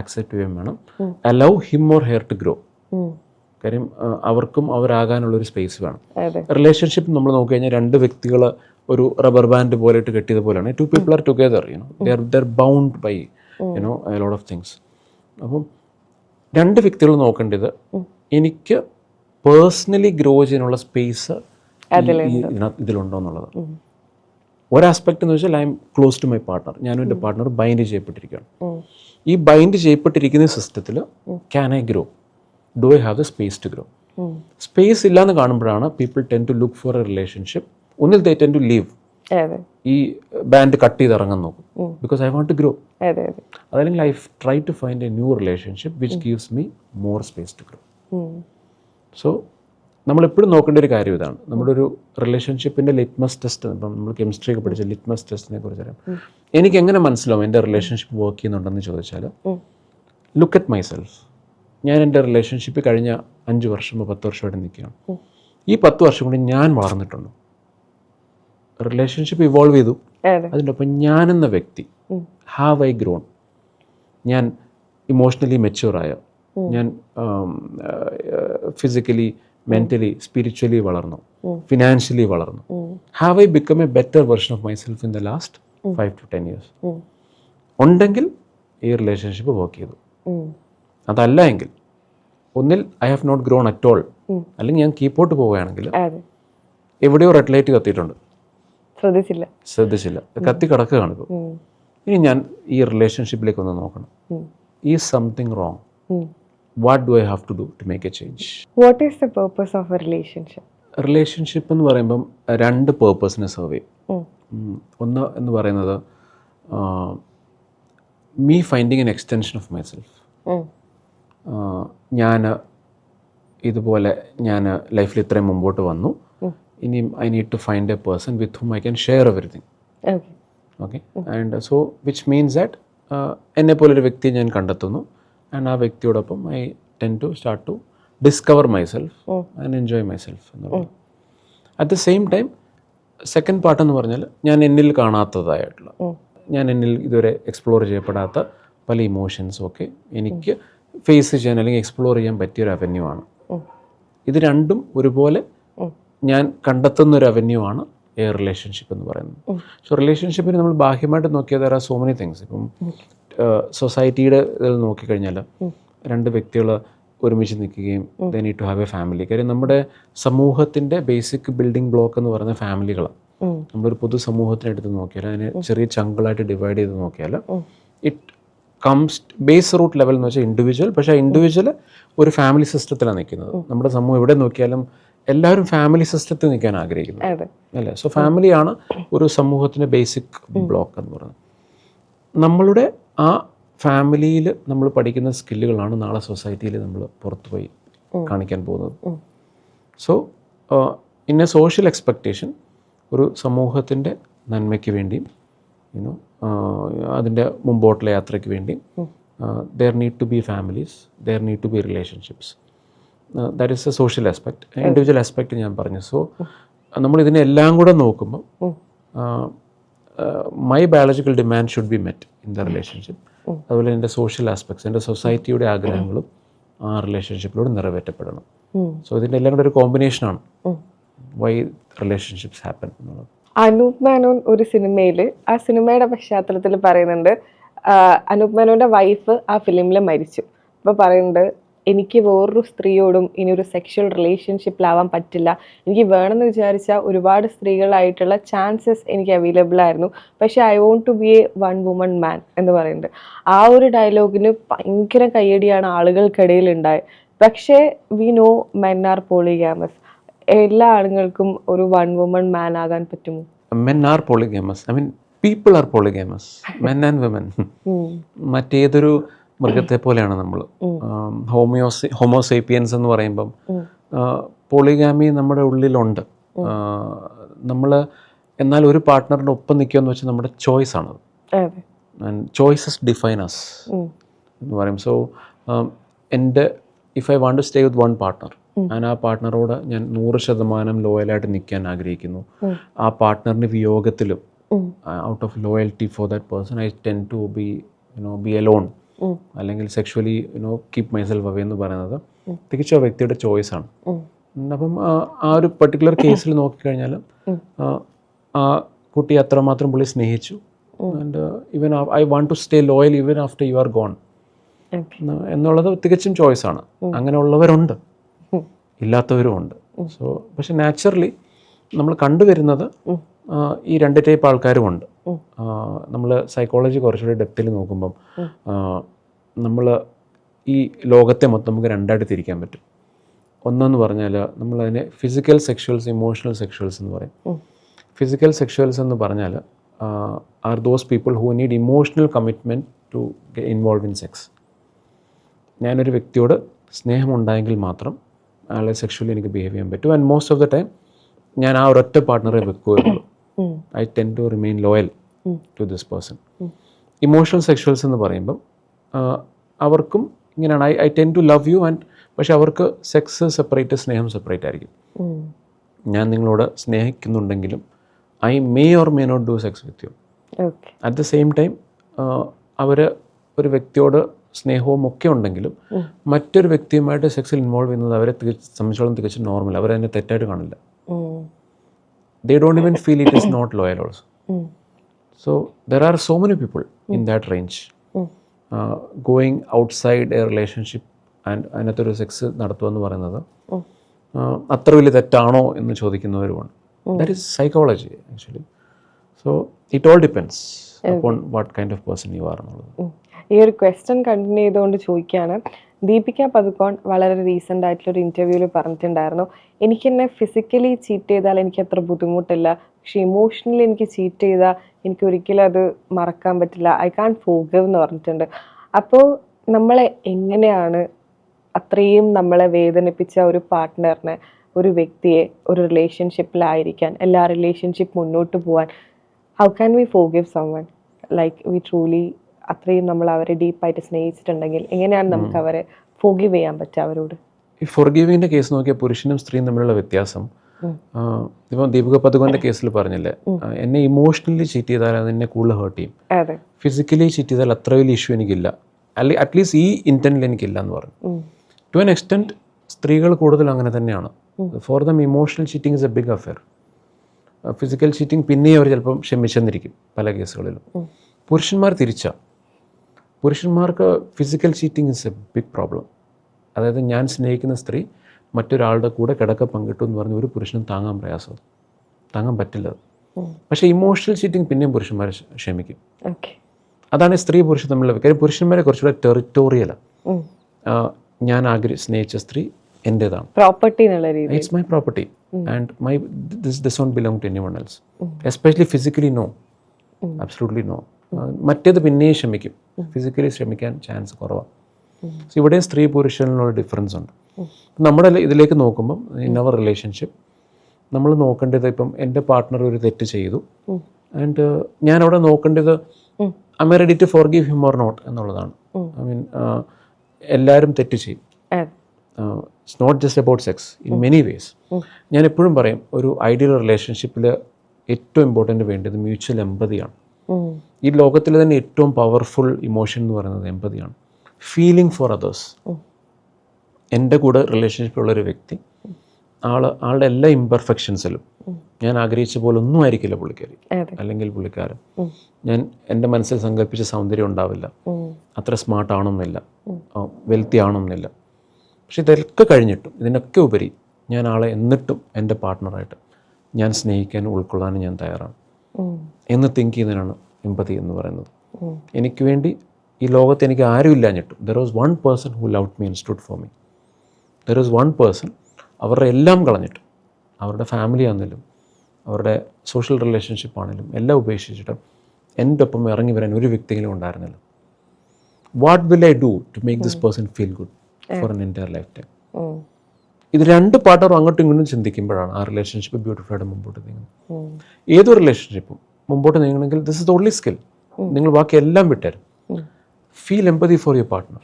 ആക്സെപ്റ്റ് ചെയ്യുകയും വേണം, allow him or her to grow. കാര്യം അവർക്കും അവരാകാനുള്ളൊരു സ്പേസ് വേണം. റിലേഷൻഷിപ്പ് നമ്മൾ നോക്കി കഴിഞ്ഞാൽ 2 വ്യക്തികൾ ഒരു റബ്ബർ ബാൻഡ് പോലെ ഇട്ട് കെട്ടിയത് പോലെയാണ്. 2 people are together, they're bound by a lot of things. അപ്പം 2 വ്യക്തികൾ നോക്കേണ്ടത് എനിക്ക് പേഴ്സണലി ഗ്രോ ചെയ്യാനുള്ള സ്പേസ് ഇതിലുണ്ടോ എന്നുള്ളത്. ഒരു ആസ്പെക്ട് എന്ന് വെച്ചാൽ I am close to my partner, ഞാനും എൻ്റെ പാർട്ട്ണർ ബൈൻഡ് ചെയ്യപ്പെട്ടിരിക്കുകയാണ്. ഈ ബൈൻഡ് ചെയ്യപ്പെട്ടിരിക്കുന്ന സിസ്റ്റത്തിൽ can I grow, do I have the space to grow. Space ഇല്ലാന്ന് കാണുമ്പോഴാണ് people tend to look for a relationship. ഒന്നിൽ ദേ ടെൻ ടു ലീവ്, ഈ ബാൻഡ് കട്ട് ചെയ്ത് ഇറങ്ങാൻ നോക്കും, because I want to grow. അതല്ലെങ്കിൽ I try to find A new relationship which gives me more space to grow. So നമ്മളെപ്പോഴും നോക്കേണ്ട ഒരു കാര്യം ഇതാണ്. നമ്മുടെ ഒരു റിലേഷൻഷിപ്പിൻ്റെ ലിറ്റ്മസ് ടെസ്റ്റ്, ഇപ്പം നമ്മൾ കെമിസ്ട്രി ഒക്കെ പഠിച്ച ലിറ്റ്മസ് ടെസ്റ്റിനെ കുറിച്ച് അറിയാം. എനിക്ക് എങ്ങനെ മനസ്സിലാവും എൻ്റെ റിലേഷൻഷിപ്പ് വർക്ക് ചെയ്യുന്നുണ്ടെന്ന് ചോദിച്ചാൽ, ലുക്ക് അറ്റ് മൈ സെൽഫ്. ഞാൻ എൻ്റെ റിലേഷൻഷിപ്പ് കഴിഞ്ഞ 5 വർഷം 10 വർഷമായിട്ട് നിൽക്കുകയാണ്. ഈ 10 വർഷം കൊണ്ട് ഞാൻ വളർന്നിട്ടുണ്ട്. റിലേഷൻഷിപ്പ് ഇവോൾവ് ചെയ്തു, അതിൻ്റെ ഒപ്പം ഞാനെന്ന വ്യക്തി ഹാവ് ഐ ഗ്രോൺ. ഞാൻ ഇമോഷണലി മെച്യൂറായ, ഞാൻ ഫിസിക്കലി, മെൻ്റലി, സ്പിരിച്വലി വളർന്നു, ഫിനാൻഷ്യലി വളർന്നു. Have I become a better version of my self in the last 5 to 10 years? ഉണ്ടെങ്കിൽ ഈ റിലേഷൻഷിപ്പ് വർക്ക് ചെയ്തു. അതല്ല എങ്കിൽ ഒന്നിൽ I have not grown at all, അല്ലെങ്കിൽ ഞാൻ കീപ്പോട്ട് പോവുകയാണെങ്കിൽ എവിടെയോ റെഡ് ലൈറ്റ് കത്തിയിട്ടുണ്ട്, ശ്രദ്ധിച്ചില്ല, കത്തി കിടക്കുകയാണ് ഇപ്പോൾ. ഇനി ഞാൻ ഈ റിലേഷൻഷിപ്പിലേക്ക് ഒന്ന് നോക്കണം. Is something wrong? What do I have to do to make a change? What is the purpose of a relationship? Relationship എന്ന് പറയുമ്പം 2 പേർപ്പസിനെ സെർവ് ചെയ്യും. ഒന്ന് എന്ന് പറയുന്നത് me finding an extension of myself. ഞാൻ ഇതുപോലെ ഞാൻ ലൈഫിൽ ഇത്രയും മുമ്പോട്ട് വന്നു, ഇനിയും I need to find a person with whom I can share everything. Okay, and so which means that എന്നെപ്പോലൊരു വ്യക്തിയെ ഞാൻ കണ്ടെത്തുന്നു, ആൻഡ് ആ വ്യക്തിയോടൊപ്പം I tend to start to discover myself and enjoy myself എന്നുള്ളത്. At the same time second പാർട്ടെന്ന് പറഞ്ഞാൽ ഞാൻ എന്നിൽ കാണാത്തതായിട്ടുള്ള, ഞാൻ എന്നിൽ ഇതുവരെ എക്സ്പ്ലോർ ചെയ്യപ്പെടാത്ത പല ഇമോഷൻസും ഒക്കെ എനിക്ക് ഫേസ് ചെയ്യാൻ അല്ലെങ്കിൽ എക്സ്പ്ലോർ ചെയ്യാൻ പറ്റിയൊരു അവന്യൂ ആണ്. ഇത് രണ്ടും ഒരുപോലെ ഞാൻ കണ്ടെത്തുന്ന ഒരു അവന്യൂ ആണ് എ റിലേഷൻഷിപ്പ് എന്ന് പറയുന്നത്. സോ റിലേഷൻഷിപ്പിന് നമ്മൾ ബാഹ്യമായിട്ട് നോക്കിയാൽ there are so many things. ഇപ്പം സൊസൈറ്റിയുടെ ഇതിൽ നോക്കിക്കഴിഞ്ഞാൽ രണ്ട് വ്യക്തികൾ ഒരുമിച്ച് നിൽക്കുകയും they need to have a family. കാര്യം നമ്മുടെ സമൂഹത്തിൻ്റെ ബേസിക് ബിൽഡിംഗ് ബ്ലോക്ക് എന്ന് പറയുന്ന ഫാമിലികളാണ്. നമ്മളൊരു പൊതു സമൂഹത്തിനെടുത്ത് നോക്കിയാൽ അതിനെ ചെറിയ ചങ്കുകളായിട്ട് ഡിവൈഡ് ചെയ്ത് നോക്കിയാൽ it comes base root level എന്ന് വെച്ചാൽ ഇൻഡിവിജ്വൽ. പക്ഷേ ആ ഇൻഡിവിജ്വൽ ഒരു ഫാമിലി സിസ്റ്റത്തിലാണ് നിൽക്കുന്നത്. നമ്മുടെ സമൂഹം എവിടെ നോക്കിയാലും എല്ലാവരും ഫാമിലി സിസ്റ്റത്തിൽ നിൽക്കാൻ ആഗ്രഹിക്കുന്നത് അല്ലേ. സോ ഫാമിലിയാണ് ഒരു സമൂഹത്തിൻ്റെ ബേസിക് ബ്ലോക്ക് എന്ന് പറയുന്നത്. നമ്മളുടെ ആ ഫാമിലിയിൽ നമ്മൾ പഠിക്കുന്ന സ്കില്ലുകളാണ് നാളെ സൊസൈറ്റിയിൽ നമ്മൾ പുറത്തു പോയി കാണിക്കാൻ പോകുന്നത്. So in a social expectation ഒരു സമൂഹത്തിൻ്റെ നന്മയ്ക്ക് വേണ്ടിയും അതിൻ്റെ മുമ്പോട്ടുള്ള യാത്രയ്ക്ക് വേണ്ടിയും there need to be families, there need to be relationships. That is a social aspect. Individual aspect ഞാൻ പറഞ്ഞു. സോ നമ്മൾ ഇതിനെ എല്ലാം കൂടെ നോക്കുമ്പോൾ my biological demand should be met in the relationship. അതുപോലെ എൻ്റെ സോഷ്യൽ ആസ്പെക്ട്സ്, എൻ്റെ സൊസൈറ്റിയുടെ ആഗ്രഹങ്ങളും ആ റിലേഷൻഷിപ്പിലൂടെ നിറവേറ്റപ്പെടണം. സോ ഇതിൻ്റെ എല്ലാം കൂടെ ഒരു കോമ്പിനേഷനാണ് വൈ റിലേഷൻഷിപ്സ് ഹാപ്പൻ എന്നുള്ളത്. അനൂപ് മേനോൻ ഒരു സിനിമയിൽ, ആ സിനിമയുടെ പശ്ചാത്തലത്തിൽ പറയുന്നുണ്ട്, അനൂപ് മേനോൻ്റെ വൈഫ് ആ ഫിലിമിൽ മരിച്ചു. അപ്പോൾ പറയുന്നുണ്ട്, എനിക്ക് വേറൊരു സ്ത്രീയോടും ഇനി ഒരു സെക്ഷൽ റിലേഷൻഷിപ്പിലാവാൻ പറ്റില്ല. എനിക്ക് വേണമെന്ന് വിചാരിച്ചാൽ ഒരുപാട് സ്ത്രീകളായിട്ടുള്ള ചാൻസസ് എനിക്ക് അവൈലബിൾ ആയിരുന്നു. പക്ഷേ I want to be a one woman man എന്ന് പറയുന്നുണ്ട്. ആ ഒരു ഡയലോഗിന് ഭയങ്കര കയ്യടിയാണ് ആളുകൾക്കിടയിൽ ഉണ്ടായത്. പക്ഷേ വി നോ മെൻ ആർ പോളിഗാമസ്. എല്ലാ ആളുകൾക്കും ഒരു വൺ വുമൺ മാൻ ആകാൻ പറ്റുമോ? Men are polygamous. I mean, people are polygamous. Men and women. മറ്റേതൊരു മൃഗത്തെ പോലെയാണ് നമ്മൾ. ഹോമോസേപ്പിയൻസ് എന്ന് പറയുമ്പം പോളിഗാമി നമ്മുടെ ഉള്ളിലുണ്ട്. നമ്മൾ എന്നാൽ ഒരു പാർട്ട്ണറിൻ്റെ ഒപ്പം നിൽക്കുകയെന്ന് വെച്ചാൽ നമ്മുടെ ചോയ്സ് ആണ്. ആൻഡ് ചോയ്സസ് ഡിഫൈൻ അസ് എന്ന് പറയും. സോ എൻ്റെ if I want to stay with one partner, ഞാൻ ആ പാർട്ട്ണറോട് ഞാൻ 100% ലോയലായിട്ട് നിൽക്കാൻ ആഗ്രഹിക്കുന്നു. ആ പാർട്ട്ണറിൻ്റെ വിയോഗത്തിലും out of loyalty for that person I tend to be alone, അല്ലെങ്കിൽ സെക്ഷുവലി കീപ് മൈസെൽഫ് അവേ എന്ന് പറയുന്നത് തികച്ചും ആ വ്യക്തിയുടെ ചോയ്സാണ്. അപ്പം ആ ഒരു പെർട്ടിക്കുലർ കേസിൽ നോക്കിക്കഴിഞ്ഞാൽ ആ കുട്ടി അത്രമാത്രം പുള്ളി സ്നേഹിച്ചു. And even I want to stay loyal even after you are gone എന്നുള്ളത് തികച്ചും ചോയ്സാണ്. അങ്ങനെയുള്ളവരുണ്ട്, ഇല്ലാത്തവരുമുണ്ട്. സോ പക്ഷെ നാച്ചുറലി നമ്മൾ കണ്ടുവരുന്നത് ഈ രണ്ട് ടൈപ്പ് ആൾക്കാരുമുണ്ട്. നമ്മൾ സൈക്കോളജി കുറച്ചുകൂടി ഡെപ്തിൽ നോക്കുമ്പം നമ്മൾ ഈ ലോകത്തെ മൊത്തം നമുക്ക് രണ്ടായിട്ട് തിരിക്കാൻ പറ്റും. ഒന്നെന്ന് പറഞ്ഞാൽ നമ്മളതിനെ ഫിസിക്കൽ സെക്ഷുവൽസ്, ഇമോഷണൽ സെക്ഷുവൽസ് എന്ന് പറയും. ഫിസിക്കൽ സെക്ഷുവൽസ് എന്ന് പറഞ്ഞാൽ are those people who need emotional commitment to involve in sex. ഞാനൊരു വ്യക്തിയോട് സ്നേഹമുണ്ടായെങ്കിൽ മാത്രം അയാളെ സെക്ഷുവലി എനിക്ക് ബിഹേവ് ചെയ്യാൻ പറ്റും. And most of the time ഞാൻ ആ ഒരൊറ്റ പാർട്ട്ണറെ വെക്കുകയുള്ളൂ. I tend to remain loyal to this person. Emotional sexuals എന്ന് പറയുമ്പം അവർക്കും ഇങ്ങനെയാണ്. I tend to love you and പക്ഷെ അവർക്ക് സെക്സ് സെപ്പറേറ്റ്, സ്നേഹം സെപ്പറേറ്റ് ആയിരിക്കും. ഞാൻ നിങ്ങളോട് സ്നേഹിക്കുന്നുണ്ടെങ്കിലും I may or may not do sex with you. At the same time അവർ ഒരു വ്യക്തിയോട് സ്നേഹവും ഒക്കെ ഉണ്ടെങ്കിലും മറ്റൊരു വ്യക്തിയുമായിട്ട് സെക്സിൽ ഇൻവോൾവ് ചെയ്യുന്നത് അവരെ സംബന്ധിച്ചോളം തികച്ചും നോർമൽ. അവരതിനെ തെറ്റായിട്ട് കാണില്ല. They don't even feel it is not loyal also. So there are so many people in that range going outside a relationship and അതിനകത്തൊരു സെക്സ് നടത്തുക എന്ന് പറയുന്നത് അത്ര വലിയ തെറ്റാണോ എന്ന് ചോദിക്കുന്നവരുമാണ്. That is psychology actually. So it all depends upon what kind of person you are എന്നുള്ളത്. ഈ ഒരു ക്വസ്റ്റ്യൻ കണ്ടിന്യൂ ചെയ്തുകൊണ്ട് ചോദിക്കുകയാണ്. ദീപിക പദുക്കോൺ വളരെ റീസെൻ്റ് ആയിട്ടുള്ളൊരു ഇൻ്റർവ്യൂവിൽ പറഞ്ഞിട്ടുണ്ടായിരുന്നു, എനിക്ക് എന്നെ ഫിസിക്കലി ചീറ്റ് ചെയ്താൽ എനിക്ക് അത്ര ബുദ്ധിമുട്ടില്ല, പക്ഷേ ഇമോഷണലി എനിക്ക് ചീറ്റ് ചെയ്താൽ എനിക്ക് ഒരിക്കലും അത് മറക്കാൻ പറ്റില്ല, ഐ കാൺ ഫോർഗിവ് എന്ന് പറഞ്ഞിട്ടുണ്ട്. അപ്പോൾ നമ്മളെ എങ്ങനെയാണ് അത്രയും നമ്മളെ വേദനിപ്പിച്ച ഒരു പാർട്ട്ണറിനെ, ഒരു വ്യക്തിയെ ഒരു റിലേഷൻഷിപ്പിലായിരിക്കാൻ, എല്ലാ റിലേഷൻഷിപ്പ് മുന്നോട്ട് പോകാൻ, how can we forgive someone like we truly അത്രയും നമ്മൾ അവരെ ഡീപ്പായിട്ട് സ്നേഹിച്ചിട്ടുണ്ടെങ്കിൽ എങ്ങനെയാണ് നമുക്ക് അവരെ ഫോർഗിവ് ചെയ്യാൻ പറ്റുക അവരോട്? ഈ ഫോർഗിവിങ്ങിൻ്റെ കേസ് നോക്കിയാൽ പുരുഷനും സ്ത്രീയും തമ്മിലുള്ള വ്യത്യാസം ഇപ്പം ദീപിക പദുകോൻ്റെ കേസിൽ പറഞ്ഞില്ലേ, എന്നെ ഇമോഷണലി ചീറ്റ് ചെയ്താൽ അത് എന്നെ കൂടുതൽ ഹേർട്ട് ചെയ്യും, അതെ ഫിസിക്കലി ചീറ്റ് ചെയ്താൽ അത്ര വലിയ ഇഷ്യൂ എനിക്കില്ല, അല്ലെങ്കിൽ അറ്റ്ലീസ്റ്റ് ഈ ഇൻറ്റൻറ്റിൽ എനിക്കില്ല എന്ന് പറഞ്ഞു. ടു ആൻ എക്സ്റ്റെൻറ്റ് സ്ത്രീകൾ കൂടുതൽ അങ്ങനെ തന്നെയാണ്. For them emotional cheating is a big affair. Physical cheating പിന്നെയും അവർ ചിലപ്പം ക്ഷമിച്ചെന്നിരിക്കും പല കേസുകളിലും. പുരുഷന്മാർ തിരിച്ചാ. പുരുഷന്മാർക്ക് physical cheating is a big problem. അതായത് ഞാൻ സ്നേഹിക്കുന്ന സ്ത്രീ മറ്റൊരാളുടെ കൂടെ കിടക്ക പങ്കിട്ടു എന്ന് പറഞ്ഞ് ഒരു പുരുഷനും താങ്ങാൻ പ്രയാസം, താങ്ങാൻ പറ്റില്ല. പക്ഷേ ഇമോഷണൽ ചീറ്റിംഗ് പിന്നെയും പുരുഷന്മാരെ ക്ഷമിക്കും. അതാണ് സ്ത്രീ പുരുഷൻ തമ്മിലുള്ള കാര്യം. പുരുഷന്മാരെ കുറച്ചുകൂടെ ടെറിറ്റോറിയലാണ്. ഞാൻ സ്നേഹിച്ച സ്ത്രീ എൻ്റേതാണ്, പ്രോപ്പർട്ടി എന്നുള്ള രീതി. It's my property and this don't belong to anyone else. Especially physically no, absolutely no. മറ്റേത് പിന്നെയും ക്ഷമിക്കും, ഫിസിക്കലി ശ്രമിക്കാൻ ചാൻസ് കുറവാണ്. ഇവിടെ സ്ത്രീ പുരുഷനുള്ള ഡിഫറൻസ് ഉണ്ട്. നമ്മുടെ ഇതിലേക്ക് നോക്കുമ്പം ഇൻ അവർ റിലേഷൻഷിപ്പ് നമ്മൾ നോക്കേണ്ടത്, ഇപ്പം എൻ്റെ പാർട്ട്ണർ ഒരു തെറ്റ് ചെയ്തു ആൻഡ് ഞാൻ അവിടെ നോക്കേണ്ടത് I am ready to forgive him or not എന്നുള്ളതാണ്. ഐ മീൻ എല്ലാവരും തെറ്റ് ചെയ്യും. It's not just about sex, in many ways. ഞാൻ എപ്പോഴും പറയും, ഒരു ഐഡിയൽ റിലേഷൻഷിപ്പിൽ ഏറ്റവും ഇമ്പോർട്ടൻ്റ് വേണ്ടത് മ്യൂച്വൽ എമ്പതിയാണ്. ഈ ലോകത്തിൽ തന്നെ ഏറ്റവും പവർഫുൾ ഇമോഷൻ എന്ന് പറയുന്നത് എമ്പതിയാണ്. Feeling for others. എൻ്റെ കൂടെ റിലേഷൻഷിപ്പിലുള്ളൊരു വ്യക്തി ആളുടെ എല്ലാ ഇംപെർഫെക്ഷൻസിലും ഞാൻ ആഗ്രഹിച്ച പോലെ ഒന്നും ആയിരിക്കില്ല പുള്ളിക്കാരി അല്ലെങ്കിൽ പുള്ളിക്കാരൻ. ഞാൻ എൻ്റെ മനസ്സിൽ സങ്കല്പിച്ച സൗന്ദര്യം ഉണ്ടാവില്ല, അത്ര സ്മാർട്ട് ആണെന്നില്ല, വെൽത്തി ആണെന്നില്ല. പക്ഷെ ഇതൊക്കെ കഴിഞ്ഞിട്ടും ഇതിനൊക്കെ ഉപരി ഞാൻ ആളെ എന്നിട്ടും എൻ്റെ പാർട്ട്ണറായിട്ട് ഞാൻ സ്നേഹിക്കാനും ഉൾക്കൊള്ളാനും ഞാൻ തയ്യാറാണ് എന്ന് തിങ്ക് ചെയ്യുന്നതിനാണ് എമ്പതി എന്ന് പറയുന്നത്. എനിക്ക് വേണ്ടി ഈ ലോകത്ത് എനിക്ക് ആരും ഇല്ലാഞ്ഞിട്ടും there was one person who loved me and stood for me. There was one person, അവരുടെ എല്ലാം കളഞ്ഞിട്ടും, അവരുടെ ഫാമിലി ആണെങ്കിലും അവരുടെ സോഷ്യൽ റിലേഷൻഷിപ്പ് ആണെങ്കിലും എല്ലാം ഉപേക്ഷിച്ചിട്ടും എൻ്റെ ഒപ്പം ഇറങ്ങി വരാൻ ഒരു വ്യക്തിയെങ്കിലും ഉണ്ടായിരുന്നില്ല. What will I do to make this person feel good for an entire life time? ഇത് രണ്ട് പാർട്ട്ണറും അങ്ങോട്ടും ഇങ്ങോട്ടും ചിന്തിക്കുമ്പോഴാണ് ആ റിലേഷൻഷിപ്പ് ബ്യൂട്ടിഫുൾ ആയിട്ട് മുമ്പോട്ട് നീങ്ങുന്നത്. ഏതൊരു റിലേഷൻഷിപ്പും മുമ്പോട്ട് നീങ്ങണമെങ്കിൽ this is the only skill. നിങ്ങൾ ബാക്കി എല്ലാം വിട്ടേരും. Feel empathy for your partner.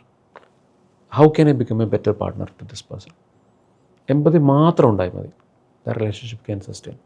How can I become a better partner to this person? Empathy മാത്രം ഉണ്ടായി മതി. The relationship can sustain.